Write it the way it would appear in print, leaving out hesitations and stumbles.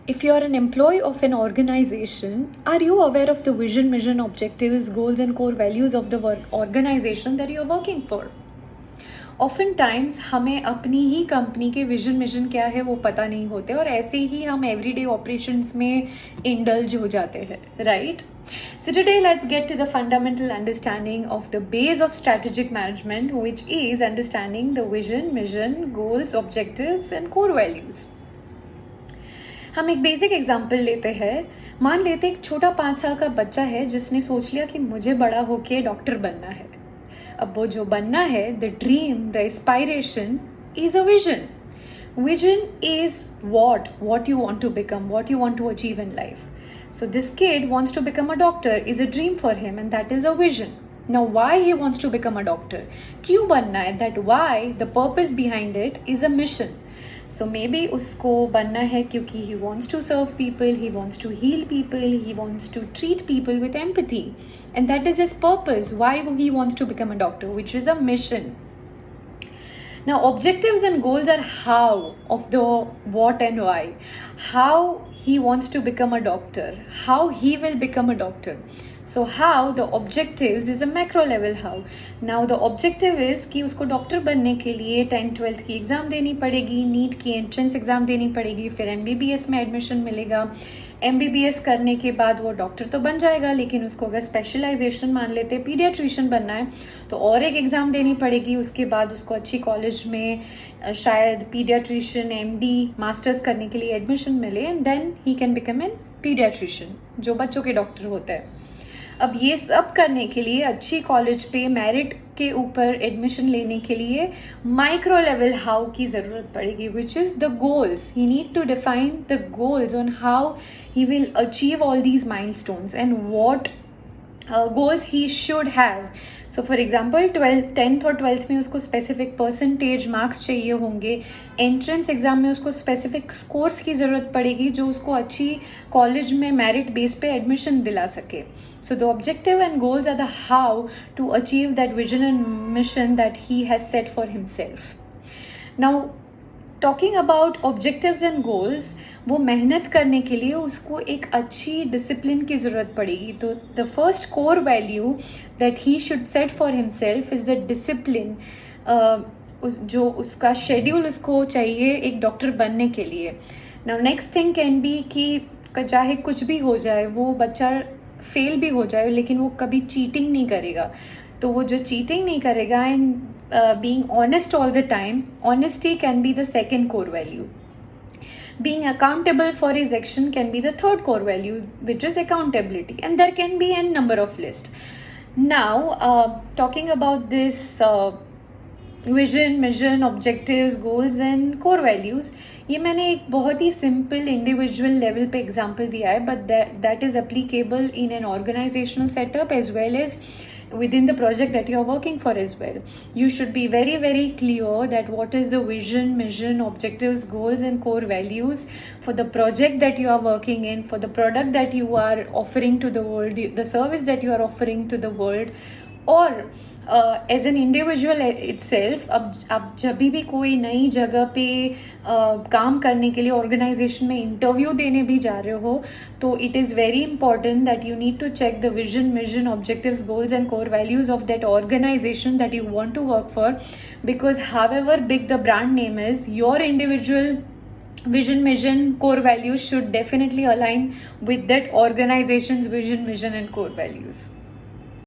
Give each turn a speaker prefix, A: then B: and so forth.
A: if you are an employee of an organization, are you aware of the vision, mission, objectives, goals, and core values of the organization that you are working for? Often times हमें अपनी ही company के vision mission क्या है वो पता नहीं होते और ऐसे ही हम एवरीडे ऑपरेशंस में इंडल्ज हो जाते हैं, right? So today let's get to the fundamental understanding of the base of strategic management, which is understanding the vision, mission, goals, objectives and core values. हम एक बेसिक एग्जाम्पल लेते हैं. मान लेते एक छोटा 5 साल का बच्चा है जिसने सोच लिया कि मुझे बड़ा होके डॉक्टर बनना है. अब वो जो बनना है, the dream, the aspiration is a vision. Vision is what you want to become, what you want to achieve in life. So this kid wants to become a doctor, is a dream for him, and that is a vision. Now why he wants to become a doctor? क्यों बनना है? That why, the purpose behind it is a mission. So maybe उसको बनना है क्योंकि he wants to serve people, he wants to heal people, he wants to treat people with empathy. And that is his purpose, why he wants to become a doctor, which is a mission. Now, objectives and goals are how of the what and why. How he wants to become a doctor, how he will become a doctor. So how, the objectives is a macro level how. Now the objective is कि उसको doctor बनने के लिए 10th-12th की exam देनी पड़ेगी, NEET की entrance exam देनी पड़ेगी, फिर MBBS में एडमिशन मिलेगा. MBBS करने के बाद वो डॉक्टर तो बन जाएगा, लेकिन उसको अगर स्पेशलाइजेशन मान लेते पीडियाट्रिशियन बनना है तो और एक एग्ज़ाम देनी पड़ेगी. उसके बाद उसको अच्छी कॉलेज में शायद पीडियाट्रिशियन MD मास्टर्स करने के लिए एडमिशन मिले and then he can become a paediatrician, जो बच्चों के डॉक्टर होते हैं. अब ये सब करने के लिए अच्छी कॉलेज पे मेरिट के ऊपर एडमिशन लेने के लिए माइक्रो लेवल हाउ की ज़रूरत पड़ेगी, which is the goals. He need to define the goals on how he will achieve all these milestones and what goals he should have. So for example 10th और 12th में उसको specific percentage marks चाहिए होंगे. Entrance exam में उसको specific scores की ज़रूरत पड़ेगी जो उसको अच्छी कॉलेज में मेरिट बेस पे एडमिशन दिला सके. So the objective and goals are the how to achieve that vision and mission that he has set for himself. Now talking about objectives and goals, वो मेहनत करने के लिए उसको एक अच्छी डिसिप्लिन की ज़रूरत पड़ेगी. तो the first core value that he should set for himself is the discipline. जो उसका शेड्यूल उसको चाहिए एक डॉक्टर बनने के लिए. Now next thing can be कि चाहे कुछ भी हो जाए, वो बच्चा फेल भी हो जाए, लेकिन वो कभी चीटिंग नहीं करेगा. तो वो जो चीटिंग नहीं करेगा and being honest all the time, honesty can be the second core value. Being accountable for his action can be the third core value, which is accountability, and there can be a number of lists. Now talking about this vision, mission, objectives, goals and core values, ये मैंने एक बहुत ही simple individual level पे example दिया है, but that is applicable in an organisational setup as well as within the project that you are working for as well. You should be very, very clear that what is the vision, mission, objectives, goals and core values for the project that you are working in, for the product that you are offering to the world, the service that you are offering to the world, or as an individual itself. अब जब भी कोई नई जगह पे काम करने के लिए ऑर्गेनाइजेशन में इंटरव्यू देने भी जा रहे हो, तो it is very important that you need to check the vision, mission, objectives, goals and core values of that organisation that you want to work for. Because however big the brand name is, your individual vision, mission, core values should definitely align with that organization's vision, mission and core values.